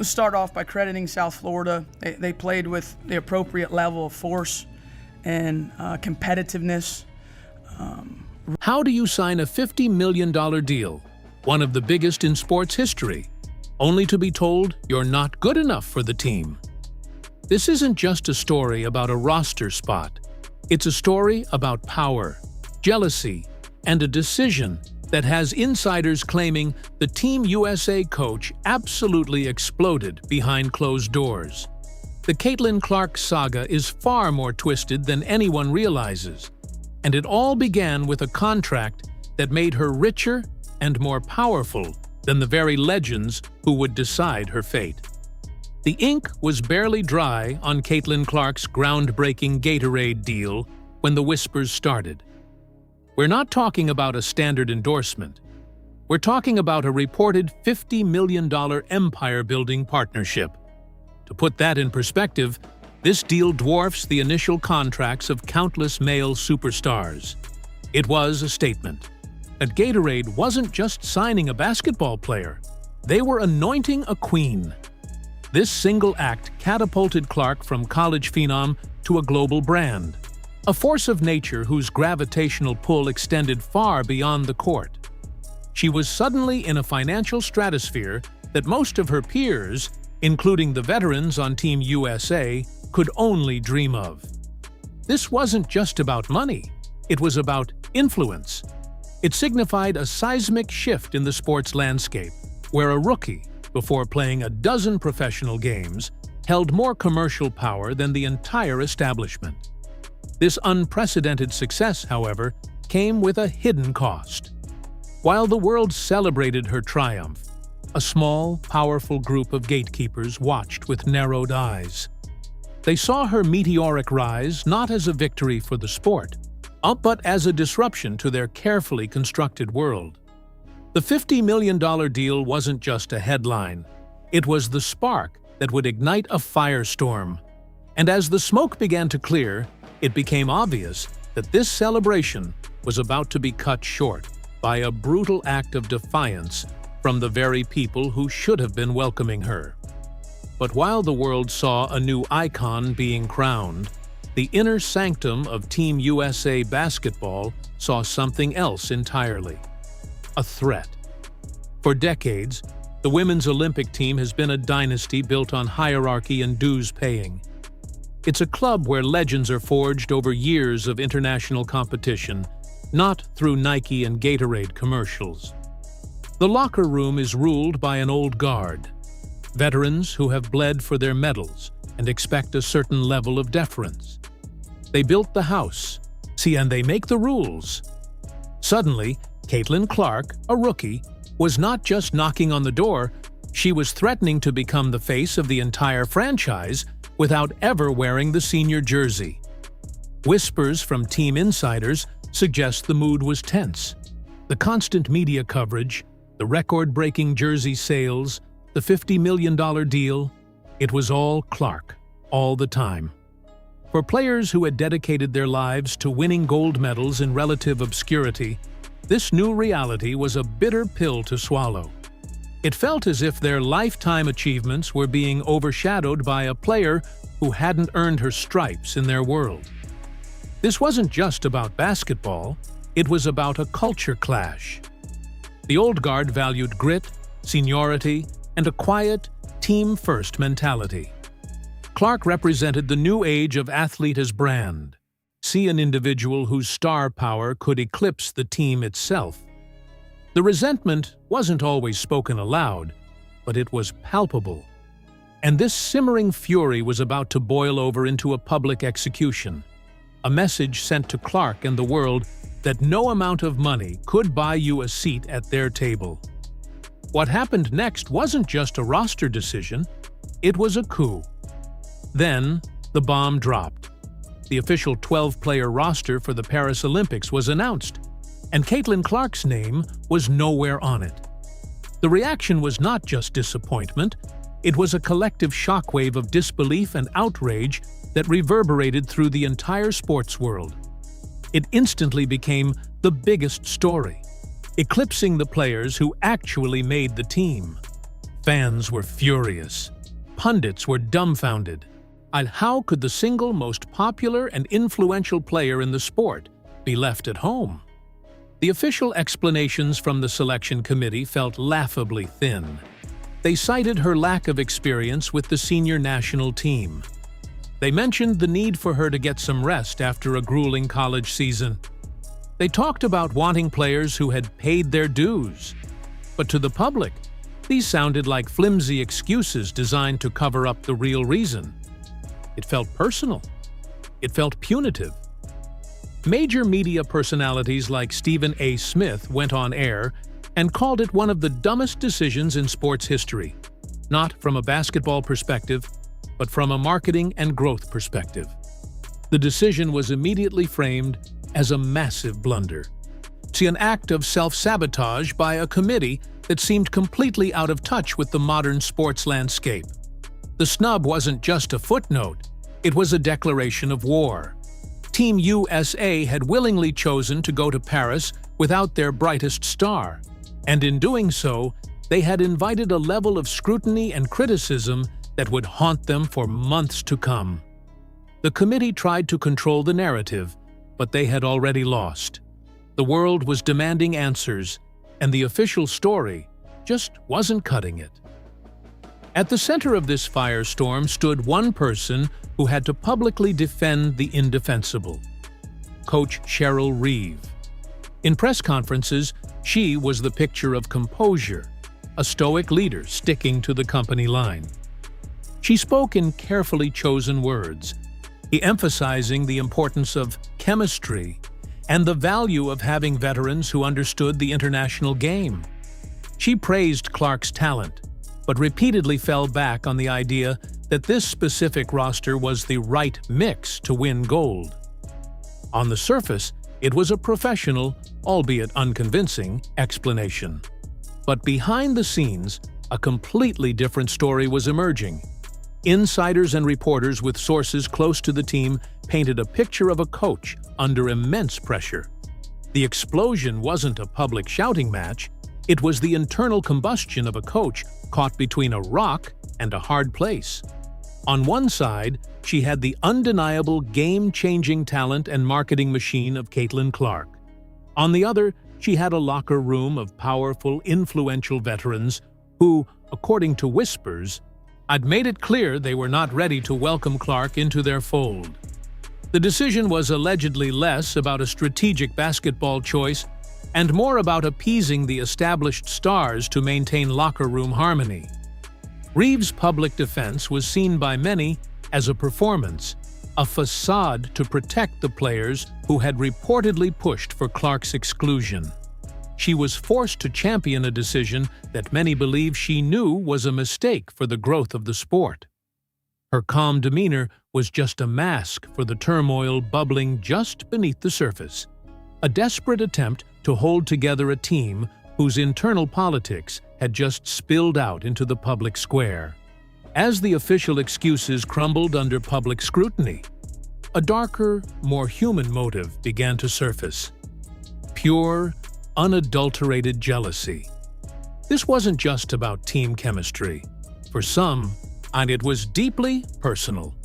Let's start off by crediting South Florida. They played with the appropriate level of force and competitiveness. How do you sign a $50 million deal, one of the biggest in sports history, only to be told you're not good enough for the team? This isn't just a story about a roster spot. It's a story about power, jealousy, and a decision that has insiders claiming the Team USA coach absolutely exploded behind closed doors. The Caitlin Clark saga is far more twisted than anyone realizes, and it all began with a contract that made her richer and more powerful than the very legends who would decide her fate. The ink was barely dry on Caitlin Clark's groundbreaking Gatorade deal when the whispers started. We're not talking about a standard endorsement. We're talking about a reported $50 million empire-building partnership. To put that in perspective, this deal dwarfs the initial contracts of countless male superstars. It was a statement that Gatorade wasn't just signing a basketball player, they were anointing a queen. This single act catapulted Clark from college phenom to a global brand, a force of nature whose gravitational pull extended far beyond the court. She was suddenly in a financial stratosphere that most of her peers, including the veterans on Team USA, could only dream of. This wasn't just about money, it was about influence. It signified a seismic shift in the sports landscape, where a rookie, before playing a dozen professional games, held more commercial power than the entire establishment. This unprecedented success, however, came with a hidden cost. While the world celebrated her triumph, a small, powerful group of gatekeepers watched with narrowed eyes. They saw her meteoric rise not as a victory for the sport, but as a disruption to their carefully constructed world. The $50 million deal wasn't just a headline. It was the spark that would ignite a firestorm. And as the smoke began to clear, it became obvious that this celebration was about to be cut short by a brutal act of defiance from the very people who should have been welcoming her. But while the world saw a new icon being crowned, the inner sanctum of Team USA basketball saw something else entirely: a threat. For decades, the women's Olympic team has been a dynasty built on hierarchy and dues paying. It's a club where legends are forged over years of international competition, not through Nike and Gatorade commercials. The locker room is ruled by an old guard, veterans who have bled for their medals and expect a certain level of deference. They built the house, and they make the rules. Suddenly, Caitlin Clark, a rookie, was not just knocking on the door, she was threatening to become the face of the entire franchise without ever wearing the senior jersey. Whispers from team insiders suggest the mood was tense. The constant media coverage, the record-breaking jersey sales, the $50 million deal, it was all Clark, all the time. For players who had dedicated their lives to winning gold medals in relative obscurity, this new reality was a bitter pill to swallow. It felt as if their lifetime achievements were being overshadowed by a player who hadn't earned her stripes in their world. This wasn't just about basketball, it was about a culture clash. The old guard valued grit, seniority, and a quiet, team-first mentality. Clark represented the new age of athlete as brand. See an individual whose star power could eclipse the team itself. The resentment wasn't always spoken aloud, but it was palpable. And this simmering fury was about to boil over into a public execution, a message sent to Clark and the world that no amount of money could buy you a seat at their table. What happened next wasn't just a roster decision, it was a coup. Then, the bomb dropped. The official 12-player roster for the Paris Olympics was announced, and Caitlin Clark's name was nowhere on it. The reaction was not just disappointment, it was a collective shockwave of disbelief and outrage that reverberated through the entire sports world. It instantly became the biggest story, eclipsing the players who actually made the team. Fans were furious. Pundits were dumbfounded. And how could the single most popular and influential player in the sport be left at home? The official explanations from the selection committee felt laughably thin. They cited her lack of experience with the senior national team. They mentioned the need for her to get some rest after a grueling college season. They talked about wanting players who had paid their dues. But to the public, these sounded like flimsy excuses designed to cover up the real reason. It felt personal. It felt punitive. Major media personalities like Stephen A. Smith went on air and called it one of the dumbest decisions in sports history, not from a basketball perspective, but from a marketing and growth perspective. The decision was immediately framed as a massive blunder. See, an act of self-sabotage by a committee that seemed completely out of touch with the modern sports landscape. The snub wasn't just a footnote, it was a declaration of war. Team USA had willingly chosen to go to Paris without their brightest star, and in doing so, they had invited a level of scrutiny and criticism that would haunt them for months to come. The committee tried to control the narrative, but they had already lost. The world was demanding answers, and the official story just wasn't cutting it. At the center of this firestorm stood one person who had to publicly defend the indefensible: Coach Cheryl Reeve. In press conferences, she was the picture of composure, a stoic leader sticking to the company line. She spoke in carefully chosen words, emphasizing the importance of chemistry and the value of having veterans who understood the international game. She praised Clark's talent, but repeatedly fell back on the idea that this specific roster was the right mix to win gold. On the surface, it was a professional, albeit unconvincing, explanation. But behind the scenes, a completely different story was emerging. Insiders and reporters with sources close to the team painted a picture of a coach under immense pressure. The explosion wasn't a public shouting match, it was the internal combustion of a coach caught between a rock and a hard place. On one side, she had the undeniable game-changing talent and marketing machine of Caitlin Clark. On the other, she had a locker room of powerful, influential veterans who, according to whispers, had made it clear they were not ready to welcome Clark into their fold. The decision was allegedly less about a strategic basketball choice and more about appeasing the established stars to maintain locker room harmony. Reeve's public defense was seen by many as a performance, a facade to protect the players who had reportedly pushed for Clark's exclusion. She was forced to champion a decision that many believe she knew was a mistake for the growth of the sport. Her calm demeanor was just a mask for the turmoil bubbling just beneath the surface, a desperate attempt to hold together a team whose internal politics had just spilled out into the public square. As the official excuses crumbled under public scrutiny, a darker, more human motive began to surface: pure, unadulterated jealousy. This wasn't just about team chemistry. For some, and it was deeply personal.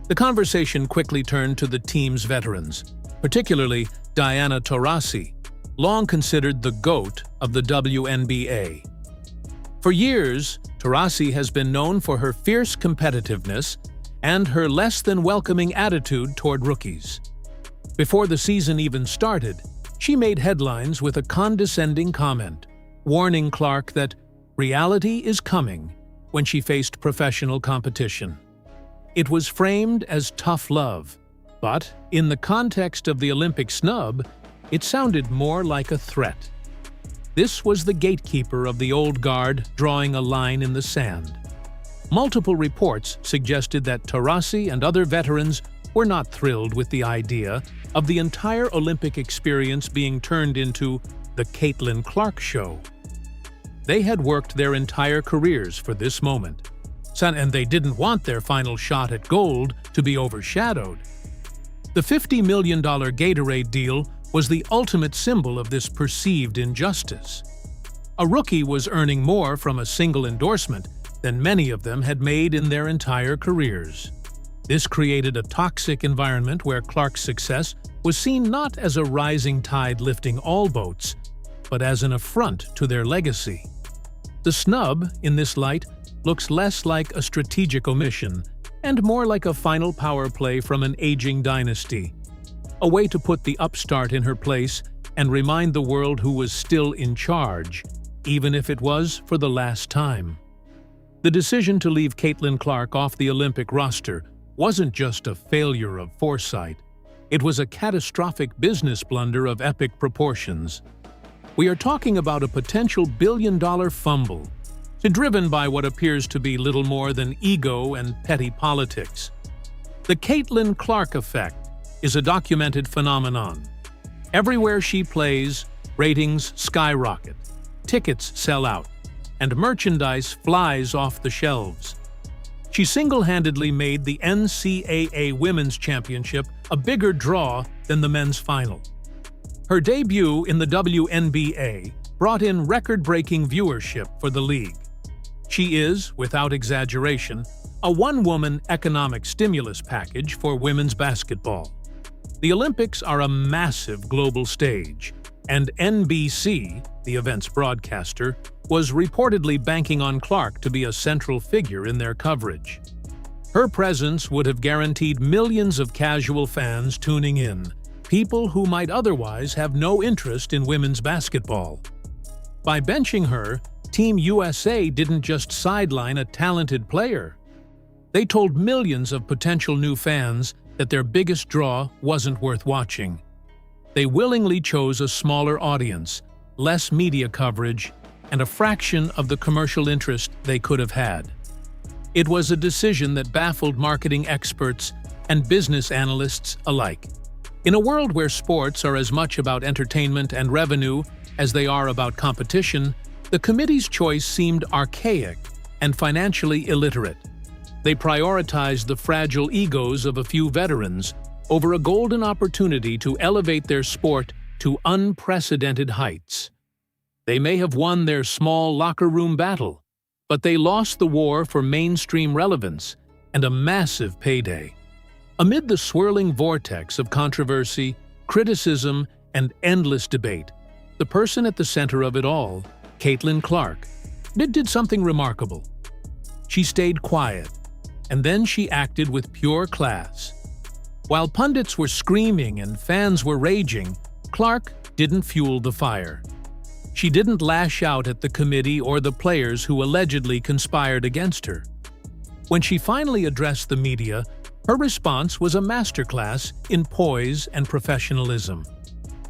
The conversation quickly turned to the team's veterans, particularly Diana Taurasi, long considered the GOAT of the WNBA. For years, Taurasi has been known for her fierce competitiveness and her less-than-welcoming attitude toward rookies. Before the season even started, she made headlines with a condescending comment, warning Clark that reality is coming when she faced professional competition. It was framed as tough love, but in the context of the Olympic snub, it sounded more like a threat. This was the gatekeeper of the old guard drawing a line in the sand. Multiple reports suggested that Taurasi and other veterans were not thrilled with the idea of the entire Olympic experience being turned into the Caitlin Clark show. They had worked their entire careers for this moment, and they didn't want their final shot at gold to be overshadowed. The $50 million Gatorade deal was the ultimate symbol of this perceived injustice. A rookie was earning more from a single endorsement than many of them had made in their entire careers. This created a toxic environment where Clark's success was seen not as a rising tide lifting all boats, but as an affront to their legacy. The snub, in this light, looks less like a strategic omission and more like a final power play from an aging dynasty, a way to put the upstart in her place and remind the world who was still in charge, even if it was for the last time. The decision to leave Caitlin Clark off the Olympic roster wasn't just a failure of foresight. It was a catastrophic business blunder of epic proportions. We are talking about a potential billion-dollar fumble, driven by what appears to be little more than ego and petty politics. The Caitlin Clark effect is a documented phenomenon. Everywhere she plays, ratings skyrocket, tickets sell out, and merchandise flies off the shelves. She single-handedly made the NCAA Women's Championship a bigger draw than the men's final. Her debut in the WNBA brought in record-breaking viewership for the league. She is, without exaggeration, a one-woman economic stimulus package for women's basketball. The Olympics are a massive global stage, and NBC, the event's broadcaster, was reportedly banking on Clark to be a central figure in their coverage. Her presence would have guaranteed millions of casual fans tuning in, people who might otherwise have no interest in women's basketball. By benching her, Team USA didn't just sideline a talented player. They told millions of potential new fans that their biggest draw wasn't worth watching. They willingly chose a smaller audience, less media coverage, and a fraction of the commercial interest they could have had. It was a decision that baffled marketing experts and business analysts alike. In a world where sports are as much about entertainment and revenue as they are about competition, the committee's choice seemed archaic and financially illiterate. They prioritized the fragile egos of a few veterans over a golden opportunity to elevate their sport to unprecedented heights. They may have won their small locker room battle, but they lost the war for mainstream relevance and a massive payday. Amid the swirling vortex of controversy, criticism, and endless debate, the person at the center of it all, Caitlin Clark, did something remarkable. She stayed quiet, and then she acted with pure class. While pundits were screaming and fans were raging, Clark didn't fuel the fire. She didn't lash out at the committee or the players who allegedly conspired against her. When she finally addressed the media, her response was a masterclass in poise and professionalism.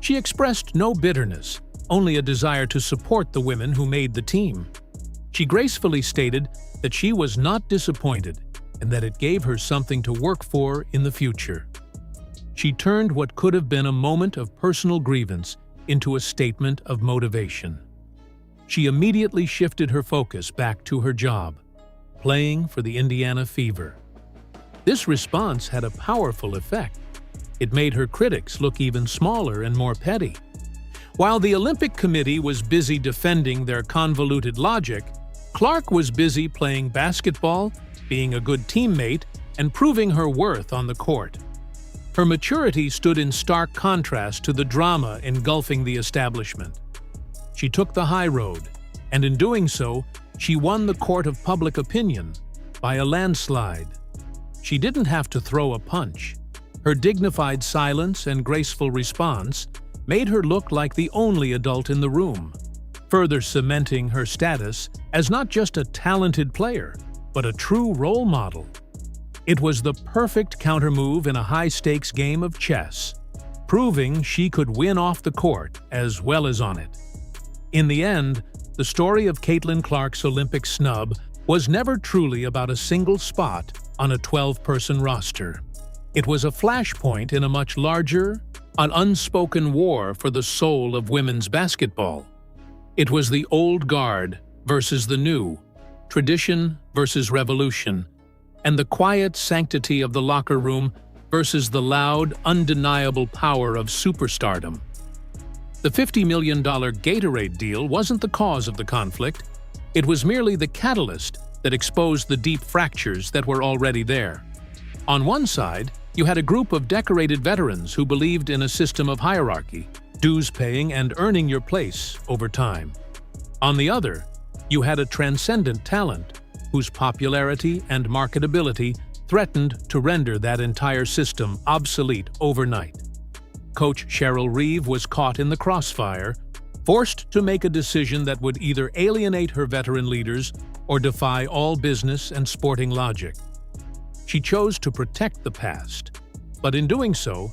She expressed no bitterness, only a desire to support the women who made the team. She gracefully stated that she was not disappointed and that it gave her something to work for in the future. She turned what could have been a moment of personal grievance into a statement of motivation. She immediately shifted her focus back to her job, playing for the Indiana Fever. This response had a powerful effect. It made her critics look even smaller and more petty. While the Olympic Committee was busy defending their convoluted logic, Clark was busy playing basketball, being a good teammate, and proving her worth on the court. Her maturity stood in stark contrast to the drama engulfing the establishment. She took the high road, and in doing so, she won the court of public opinion by a landslide. She didn't have to throw a punch. Her dignified silence and graceful response made her look like the only adult in the room, further cementing her status as not just a talented player, but a true role model. It was the perfect countermove in a high-stakes game of chess, proving she could win off the court as well as on it. In the end, the story of Caitlin Clark's Olympic snub was never truly about a single spot on a 12-person roster. It was a flashpoint in a much larger, an unspoken war for the soul of women's basketball. It was the old guard versus the new, tradition versus revolution, and the quiet sanctity of the locker room versus the loud, undeniable power of superstardom. The $50 million Gatorade deal wasn't the cause of the conflict. It was merely the catalyst that exposed the deep fractures that were already there. On one side, you had a group of decorated veterans who believed in a system of hierarchy, dues paying and earning your place over time. On the other, you had a transcendent talent whose popularity and marketability threatened to render that entire system obsolete overnight. Coach Cheryl Reeve was caught in the crossfire, forced to make a decision that would either alienate her veteran leaders or defy all business and sporting logic. She chose to protect the past, but in doing so,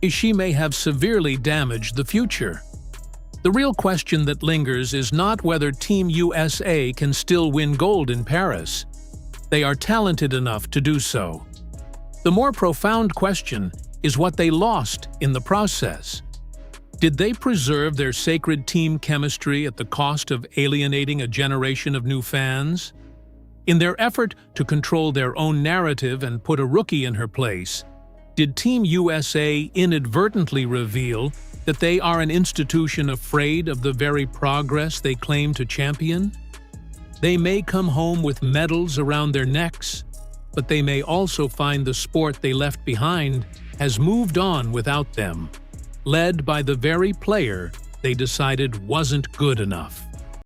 she may have severely damaged the future. The real question that lingers is not whether Team USA can still win gold in Paris. They are talented enough to do so. The more profound question is what they lost in the process. Did they preserve their sacred team chemistry at the cost of alienating a generation of new fans? In their effort to control their own narrative and put a rookie in her place, did Team USA inadvertently reveal that they are an institution afraid of the very progress they claim to champion? They may come home with medals around their necks, but they may also find the sport they left behind has moved on without them, led by the very player they decided wasn't good enough.